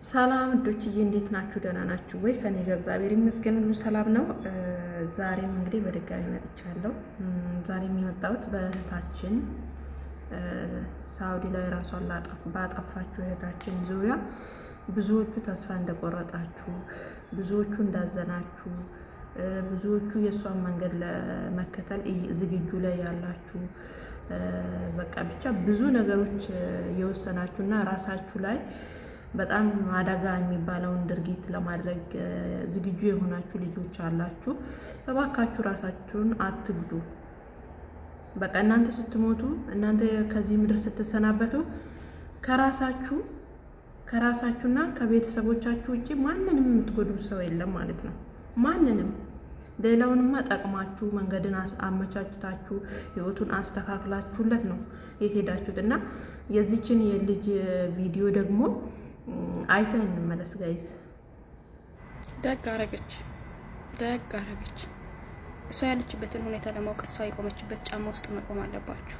ሰላም እዶችዬ እንዴት ናችሁ? ደህና ናችሁ ወይ? ከኔ ጋር እግዚአብሔር ይመስገን ሁሉ ሰላም ነው። ዛሬም እንግዲህ በድጋሚ መጥቻለሁ። ዛሬም የመጣሁት በእህታችን ሳውዲ ላይ ራሷን ባጠፋችሁ እህታችን ዙሪያ ብዙዎቹ ተስፋ እንደቆረጣችሁ፣ ብዙዎቹ እንዳዘናችሁ፣ ብዙዎቹ የእሷን መንገድ ለመከተል ዝግጁ ላይ ያላችሁ በቃ ብቻ ብዙ ነገሮች የወሰናችሁና ራሳችሁ ላይ በጣም አደጋ የሚባለውን ድርጊት ለማድረግ ዝግጁ የሆናችሁ ልጆች አላችሁ። እባካችሁ ራሳችሁን አትግዱ። በቃ እናንተ ስትሞቱ፣ እናንተ ከዚህ ምድር ስትሰናበቱ ከራሳችሁና ከቤተሰቦቻችሁ ውጪ ማንንም የምትጎዱት ሰው የለም ማለት ነው። ማንንም ሌላውንማ ጠቅማችሁ መንገድን አመቻችታችሁ ህይወቱን አስተካክላችሁለት ነው የሄዳችሁት እና የዚችን የልጅ ቪዲዮ ደግሞ አይተን እንመለስ ጋይስ። ደግ አረገች። እሷ ያለችበትን ሁኔታ ለማወቅ እሷ የቆመችበት ጫማ ውስጥ መቆም አለባችሁ።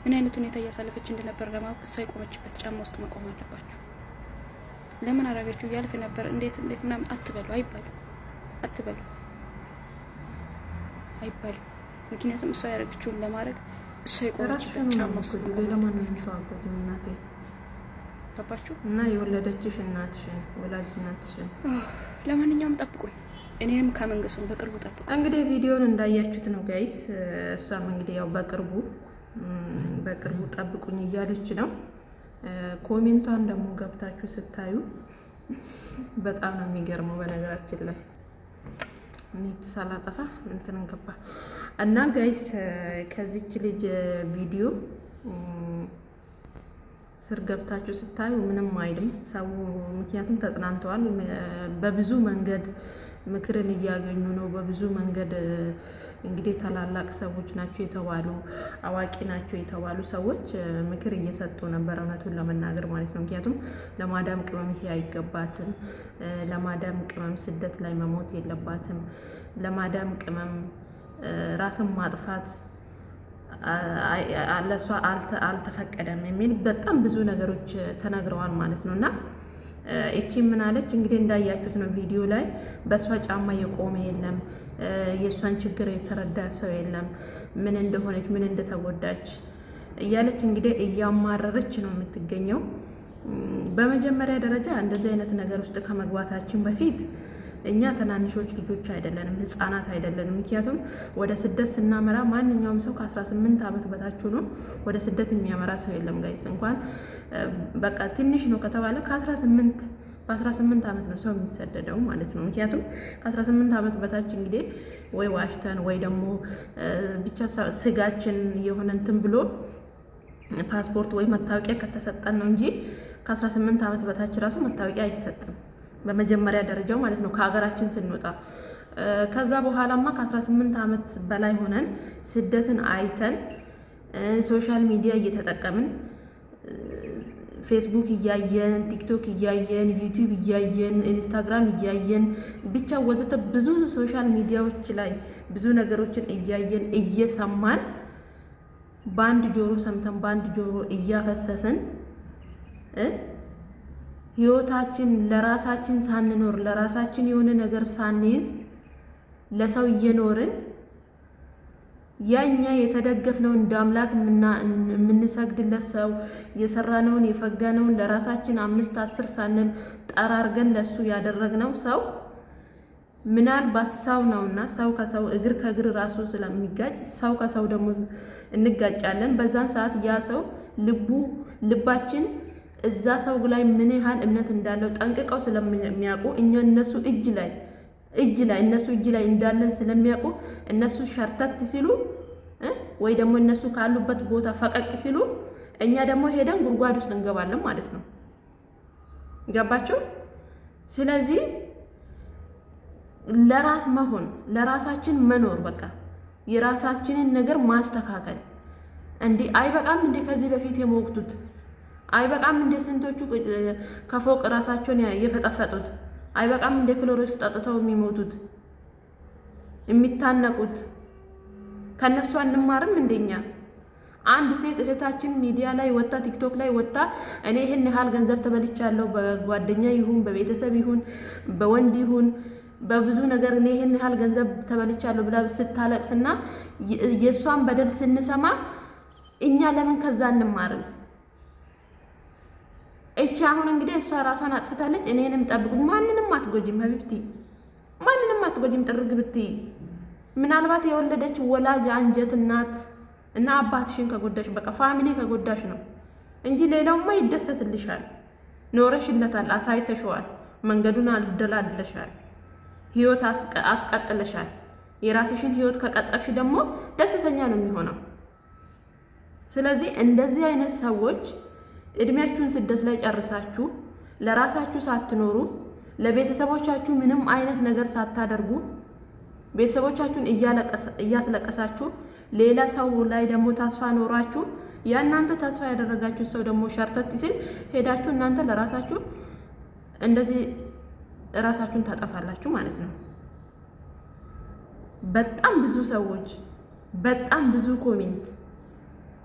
ምን አይነት ሁኔታ እያሳለፈች እንደነበር ለማወቅ እሷ የቆመችበት ጫማ ውስጥ መቆም አለባችሁ። ለምን አረገችው ያልፍ ነበር እንዴት ምናምን አትበሉ፣ አይባሉ። ምክንያቱም እሷ ያረገችውን ለማድረግ እሷ የቆመችበት ጫማ ውስጥ እናቴ ገባችሁ? እና የወለደችሽ ወላጅ እናትሽን። ለማንኛውም ጠብቁኝ፣ እኔም ከመንግስቱን በቅርቡ ጠብቁ። እንግዲህ ቪዲዮን እንዳያችሁት ነው ጋይስ። እሷም እንግዲህ ያው በቅርቡ ጠብቁኝ እያለች ነው። ኮሜንቷን ደግሞ ገብታችሁ ስታዩ በጣም ነው የሚገርመው። በነገራችን ላይ ኔት ሳላጠፋ እንትን ገባ እና ጋይስ ከዚች ልጅ ቪዲዮ ስር ገብታችሁ ስታዩ ምንም አይልም ሰው፣ ምክንያቱም ተጽናንተዋል። በብዙ መንገድ ምክርን እያገኙ ነው። በብዙ መንገድ እንግዲህ ታላላቅ ሰዎች ናቸው የተባሉ አዋቂ ናቸው የተባሉ ሰዎች ምክር እየሰጡ ነበር፣ እውነቱን ለመናገር ማለት ነው። ምክንያቱም ለማዳም ቅመም ይሄ አይገባትም፣ ለማዳም ቅመም ስደት ላይ መሞት የለባትም፣ ለማዳም ቅመም ራስን ማጥፋት ለሷ አልተፈቀደም የሚል በጣም ብዙ ነገሮች ተነግረዋል ማለት ነው። እና እቺ ምን አለች እንግዲህ እንዳያችሁት ነው ቪዲዮ ላይ በሷ ጫማ የቆመ የለም፣ የሷን ችግር የተረዳ ሰው የለም፣ ምን እንደሆነች ምን እንደተጎዳች እያለች እንግዲህ እያማረረች ነው የምትገኘው። በመጀመሪያ ደረጃ እንደዚህ አይነት ነገር ውስጥ ከመግባታችን በፊት እኛ ትናንሾች ልጆች አይደለንም፣ ህፃናት አይደለንም። ምክንያቱም ወደ ስደት ስናመራ ማንኛውም ሰው ከ18 ዓመት በታች ነው ወደ ስደት የሚያመራ ሰው የለም ጋይስ። እንኳን በቃ ትንሽ ነው ከተባለ በ18 ዓመት ነው ሰው የሚሰደደው ማለት ነው። ምክንያቱም ከ18 ዓመት በታች እንግዲህ ወይ ዋሽተን ወይ ደግሞ ብቻ ስጋችን የሆነ እንትን ብሎ ፓስፖርት ወይ መታወቂያ ከተሰጠን ነው እንጂ ከ18 ዓመት በታች ራሱ መታወቂያ አይሰጥም በመጀመሪያ ደረጃው ማለት ነው ከሀገራችን ስንወጣ። ከዛ በኋላማ ከ18 ዓመት በላይ ሆነን ስደትን አይተን ሶሻል ሚዲያ እየተጠቀምን ፌስቡክ እያየን ቲክቶክ እያየን ዩቲዩብ እያየን ኢንስታግራም እያየን ብቻ ወዘተ ብዙ ሶሻል ሚዲያዎች ላይ ብዙ ነገሮችን እያየን እየሰማን በአንድ ጆሮ ሰምተን በአንድ ጆሮ እያፈሰስን ህይወታችን ለራሳችን ሳንኖር ለራሳችን የሆነ ነገር ሳንይዝ ለሰው እየኖርን ያኛ የተደገፍነው እንደ አምላክ የምንሰግድለት ሰው የሰራነውን የፈጋነውን ለራሳችን 5-10 ሳንል ጠራርገን ለሱ ያደረግነው ሰው ምናልባት ሰው ነውና ሰው ከሰው እግር ከእግር ራሱ ስለሚጋጭ ሰው ከሰው ደግሞ እንጋጫለን። በዛን ሰዓት ያ ሰው ልባችን እዛ ሰው ላይ ምን ያህል እምነት እንዳለው ጠንቅቀው ስለሚያውቁ እነሱ እጅ ላይ እንዳለን ስለሚያውቁ እነሱ ሸርተት ሲሉ ወይ ደግሞ እነሱ ካሉበት ቦታ ፈቀቅ ሲሉ እኛ ደግሞ ሄደን ጉድጓድ ውስጥ እንገባለን ማለት ነው። ገባችሁ? ስለዚህ ለራስ መሆን ለራሳችን መኖር በቃ የራሳችንን ነገር ማስተካከል እንዲህ አይበቃም እንዴ? ከዚህ በፊት የሞክቱት አይበቃም እንደ ስንቶቹ ከፎቅ ራሳቸውን የፈጠፈጡት አይበቃም እንደ ክሎሮክስ ጠጥተው የሚሞቱት የሚታነቁት? ከነሱ አንማርም እንደኛ? አንድ ሴት እህታችን ሚዲያ ላይ ወጣ፣ ቲክቶክ ላይ ወጣ፣ እኔ ይህን ያህል ገንዘብ ተበልቻለሁ፣ በጓደኛ ይሁን በቤተሰብ ይሁን በወንድ ይሁን በብዙ ነገር እኔ ይህን ያህል ገንዘብ ተበልቻለሁ ብላ ስታለቅስና የእሷን በደል ስንሰማ እኛ ለምን ከዛ እንማርም? እቺ አሁን እንግዲህ እሷ ራሷን አጥፍታለች። እኔንም ጠብቁ። ማንንም አትጎጂም ሀቢብቲ፣ ማንንም አትጎጂም። ጥርግ ብትይ ምናልባት የወለደች ወላጅ አንጀት እናት እና አባትሽን ከጎዳሽ በቃ ፋሚሊ ከጎዳሽ ነው እንጂ ሌላውማ ይደሰትልሻል። ኖረሽለታል፣ አሳይተሽዋል፣ መንገዱን አደላድለሻል፣ ህይወት አስቀጥለሻል። የራስሽን ህይወት ከቀጠፍሽ ደግሞ ደስተኛ ነው የሚሆነው። ስለዚህ እንደዚህ አይነት ሰዎች እድሜያችሁን ስደት ላይ ጨርሳችሁ ለራሳችሁ ሳትኖሩ ለቤተሰቦቻችሁ ምንም አይነት ነገር ሳታደርጉ ቤተሰቦቻችሁን እያስለቀሳችሁ ሌላ ሰው ላይ ደግሞ ተስፋ ኖራችሁ ያናንተ ተስፋ ያደረጋችሁ ሰው ደግሞ ሸርተት ሲል ሄዳችሁ እናንተ ለራሳችሁ እንደዚህ ራሳችሁን ታጠፋላችሁ ማለት ነው። በጣም ብዙ ሰዎች በጣም ብዙ ኮሜንት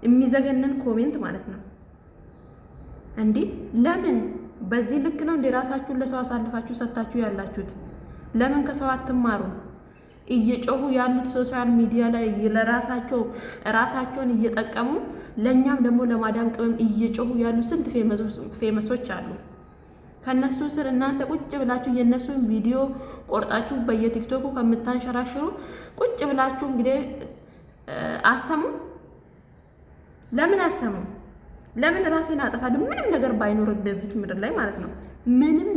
የሚዘገንን ኮሜንት ማለት ነው። እንዴ ለምን በዚህ ልክ ነው እንዴ ራሳችሁን ለሰው አሳልፋችሁ ሰጣችሁ ያላችሁት? ለምን ከሰው አትማሩ? እየጮሁ ያሉት ሶሻል ሚዲያ ላይ ራሳቸውን እየጠቀሙ ለኛም ደግሞ ለማዳም ቅመም እየጮሁ ያሉ ስንት ፌመሶች አሉ። ከነሱ ስር እናንተ ቁጭ ብላችሁ የነሱን ቪዲዮ ቆርጣችሁ በየቲክቶኩ ከምታንሸራሽሩ ቁጭ ብላችሁ እንግዲህ አሰሙ። ለምን አሰሙ? ለምን ራሴን አጠፋለሁ? ምንም ነገር ባይኖር በዚህ ምድር ላይ ማለት ነው ምንም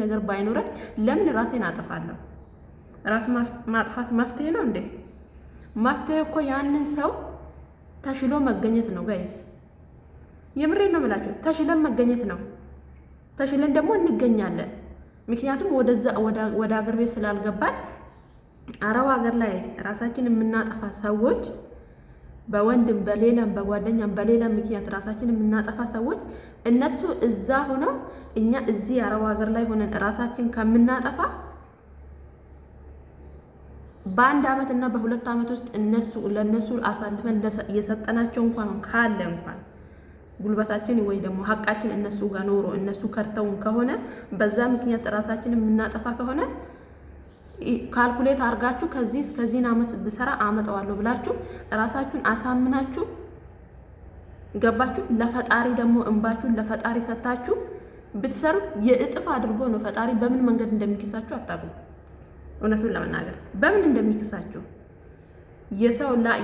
ነገር ባይኖር ለምን ራሴን አጠፋለሁ? ራስ ማጥፋት መፍትሄ ነው እንዴ? መፍትሄ እኮ ያንን ሰው ተሽሎ መገኘት ነው ጋይስ። የምሬን ነው የምላችሁ፣ ተሽለን መገኘት ነው። ተሽለን ደግሞ እንገኛለን። ምክንያቱም ወደ ሀገር ቤት ስላልገባን አረብ ሀገር ላይ ራሳችን የምናጠፋ ሰዎች በወንድም በሌላም በጓደኛም በሌላም ምክንያት ራሳችን የምናጠፋ ሰዎች እነሱ እዛ ሆነው እኛ እዚህ አረብ ሀገር ላይ ሆነን ራሳችን ከምናጠፋ በአንድ ዓመት እና በሁለት ዓመት ውስጥ ለነሱ አሳልፈን የሰጠናቸው እንኳን ጉልበታችን ወይ ደግሞ ሀቃችን እነሱ ጋር ኖሮ እነሱ ከርተውን ከሆነ በዛ ምክንያት ራሳችን የምናጠፋ ከሆነ ካልኩሌት አርጋችሁ ከዚህ እስከዚህን ዓመት ብሰራ አመጣዋለሁ ብላችሁ ራሳችሁን አሳምናችሁ ገባችሁ። ለፈጣሪ ደግሞ እንባችሁን ለፈጣሪ ሰጣችሁ ብትሰሩ የእጥፍ አድርጎ ነው ፈጣሪ በምን መንገድ እንደሚክሳችሁ አታውቁም። እውነቱን ለመናገር በምን እንደሚክሳችሁ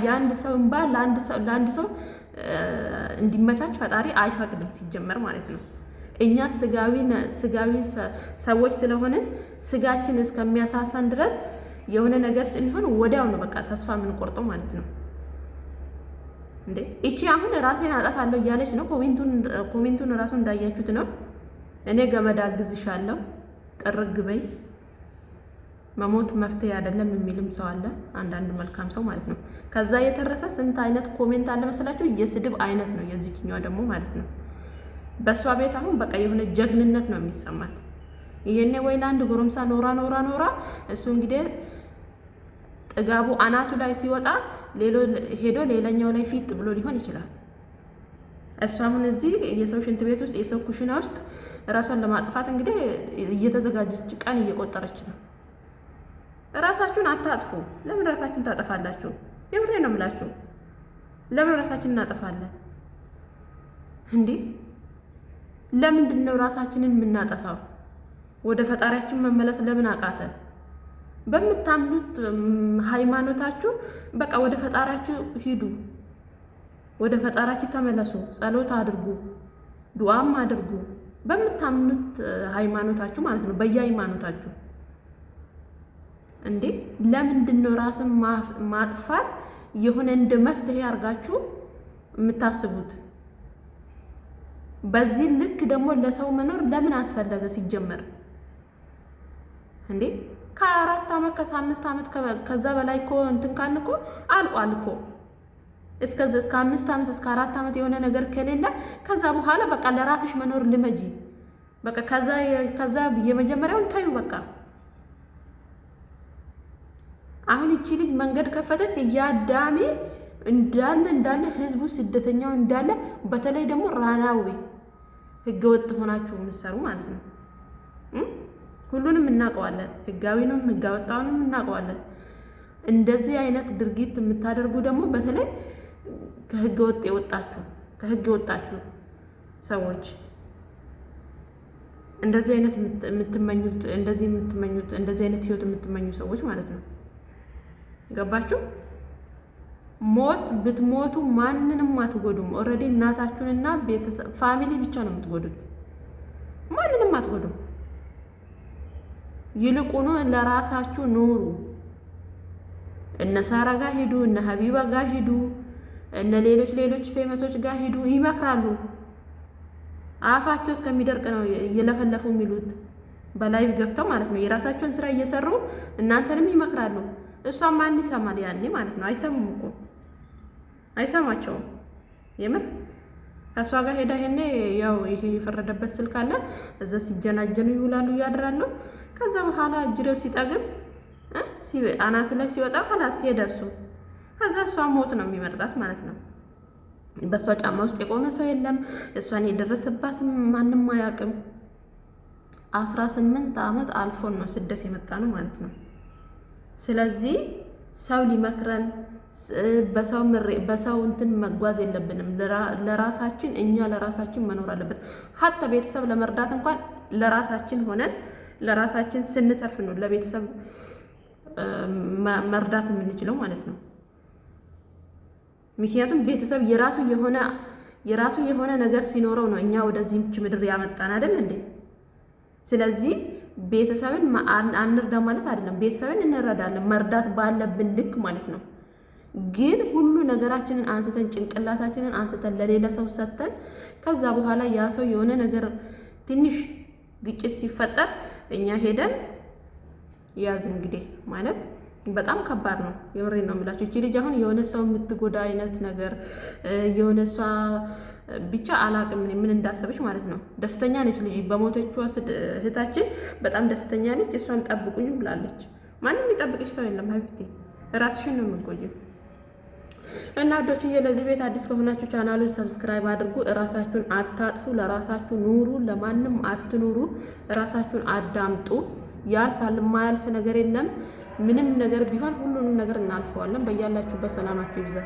የአንድ ሰው እንባ ለአንድ ሰው እንዲመቻች ፈጣሪ አይፈቅድም ሲጀመር ማለት ነው። እኛ ስጋዊ ሰዎች ስለሆንን ስጋችን እስከሚያሳሳን ድረስ የሆነ ነገር ስንሆን ወዲያው ነው በቃ ተስፋ የምንቆርጠው ማለት ነው። እንዴ እቺ አሁን ራሴን አጠፋለሁ እያለች ነው። ኮሜንቱን ራሱ እንዳያችሁት ነው። እኔ ገመድ አግዝሻለሁ ጥርግ በይ መሞት መፍትሄ አይደለም የሚልም ሰው አለ፣ አንዳንድ መልካም ሰው ማለት ነው። ከዛ የተረፈ ስንት አይነት ኮሜንት አለ መሰላችሁ? የስድብ አይነት ነው የዚህኛው ደግሞ ማለት ነው። በእሷ ቤት አሁን በቃ የሆነ ጀግንነት ነው የሚሰማት። ይሄኔ ወይ ለአንድ ጎረምሳ ኖራ እሱ እንግዲህ ጥጋቡ አናቱ ላይ ሲወጣ ሄዶ ሌላኛው ላይ ፊት ብሎ ሊሆን ይችላል። እሱ አሁን እዚህ የሰው ሽንት ቤት ውስጥ የሰው ኩሽና ውስጥ ራሷን ለማጥፋት እንግዲህ እየተዘጋጀች ቀን እየቆጠረች ነው። ራሳችሁን አታጥፉ። ለምን ራሳችሁን ታጠፋላችሁ? የምሬ ነው የምላችሁ። ለምን ራሳችንን እናጠፋለን እንዴ? ለምንድን ነው ራሳችንን የምናጠፋው? ወደ ፈጣሪያችን መመለስ ለምን አቃተን? በምታምኑት ሃይማኖታችሁ በቃ ወደ ፈጣሪያችሁ ሂዱ፣ ወደ ፈጣሪያችሁ ተመለሱ፣ ጸሎት አድርጉ፣ ዱዓም አድርጉ። በምታምኑት ሃይማኖታችሁ ማለት ነው፣ በየሃይማኖታችሁ እንዴ። ለምንድን ነው ራስን ማጥፋት የሆነ እንደ መፍትሄ አድርጋችሁ የምታስቡት? በዚህ ልክ ደግሞ ለሰው መኖር ለምን አስፈለገ ሲጀመር? እንዴ ከ4 ዓመት ከ5 ዓመት ከዛ በላይ እኮ እንትን ካልን እኮ አልቋል እኮ። እስከ 5 ዓመት እስከ 4 ዓመት የሆነ ነገር ከሌለ ከዛ በኋላ በቃ ለራስሽ መኖር ልመጂ። በቃ ከዛ የመጀመሪያውን ታዩ በቃ። አሁን እቺ ልጅ መንገድ ከፈተች እያዳሜ እንዳለ ህዝቡ ስደተኛው እንዳለ፣ በተለይ ደግሞ ራናዊ ህገወጥ ሆናችሁ የምትሰሩ ማለት ነው። ሁሉንም እናውቀዋለን፣ ህጋዊንም ህገወጣውንም እናውቀዋለን። እንደዚህ አይነት ድርጊት የምታደርጉ ደግሞ በተለይ ከህገ ወጣችሁ ሰዎች እንደዚህ አይነት የምትመኙት እንደዚህ አይነት ህይወት የምትመኙ ሰዎች ማለት ነው። ገባችሁ? ሞት ብትሞቱ ማንንም አትጎዱም። ኦልሬዲ እናታችሁንና ቤተሰብ ፋሚሊ ብቻ ነው የምትጎዱት፣ ማንንም አትጎዱም። ይልቁኑ ለራሳችሁ ኑሩ። እነ ሳራ ጋር ሂዱ፣ እነ ሀቢባ ጋር ሂዱ፣ እነ ሌሎች ፌመሶች ጋር ሂዱ። ይመክራሉ። አፋቸው እስከሚደርቅ ነው እየለፈለፉ የሚሉት በላይቭ ገብተው ማለት ነው። የራሳቸውን ስራ እየሰሩ እናንተንም ይመክራሉ። እሷ ማን ይሰማል ያኔ ማለት ነው? አይሰሙም እኮ አይሰማቸውም። የምር ከእሷ ጋር ሄዳ ይሄኔ ያው ይሄ የፈረደበት ስልክ አለ እዛ ሲጀናጀኑ ይውላሉ ያድራሉ። ከዛ በኋላ እጅሬው ሲጠግብ አናቱ ላይ ሲወጣ ኋላስ ሄደ እሱ። ከዛ እሷ ሞት ነው የሚመርጣት ማለት ነው። በእሷ ጫማ ውስጥ የቆመ ሰው የለም። እሷን የደረሰባት ማንም አያውቅም። 18 ዓመት አልፎን ነው ስደት የመጣ ነው ማለት ነው። ስለዚህ ሰው ሊመክረን በሰው እንትን መጓዝ የለብንም። ለራሳችን እኛ ለራሳችን መኖር አለበት። ሀታ ቤተሰብ ለመርዳት እንኳን ለራሳችን ሆነን ለራሳችን ስንተርፍ ነው ለቤተሰብ መርዳት የምንችለው ማለት ነው። ምክንያቱም ቤተሰብ የራሱ የሆነ ነገር ሲኖረው ነው እኛ ወደዚህች ምድር ያመጣን አይደል እንዴ? ስለዚህ ቤተሰብን አንርዳ ማለት አይደለም። ቤተሰብን እንረዳለን መርዳት ባለብን ልክ ማለት ነው። ግን ሁሉ ነገራችንን አንስተን ጭንቅላታችንን አንስተን ለሌላ ሰው ሰጥተን ከዛ በኋላ ያ ሰው የሆነ ነገር ትንሽ ግጭት ሲፈጠር እኛ ሄደን ያዝ እንግዲህ ማለት በጣም ከባድ ነው። የምሬን ነው የምላችሁ። እቺ ልጅ አሁን የሆነ ሰው የምትጎዳ አይነት ነገር የሆነ እሷ ብቻ አላቅም ምን እንዳሰበች ማለት ነው። ደስተኛ ነች ልጅ በሞተችዋ እህታችን በጣም ደስተኛ ነች። እሷን ጠብቁኝ ብላለች። ማንም የሚጠብቅሽ ሰው የለም ሀቢብቲ፣ ራስሽን ነው የምትጎጂው። እና ወዶችዬ ለዚህ ቤት አዲስ ከሆናችሁ ቻናሉን ሰብስክራይብ አድርጉ። እራሳችሁን አታጥፉ፣ ለራሳችሁ ኑሩ፣ ለማንም አትኑሩ። እራሳችሁን አዳምጡ። ያልፋል፣ የማያልፍ ነገር የለም። ምንም ነገር ቢሆን ሁሉንም ነገር እናልፈዋለን። በያላችሁበት ሰላማችሁ ይብዛ።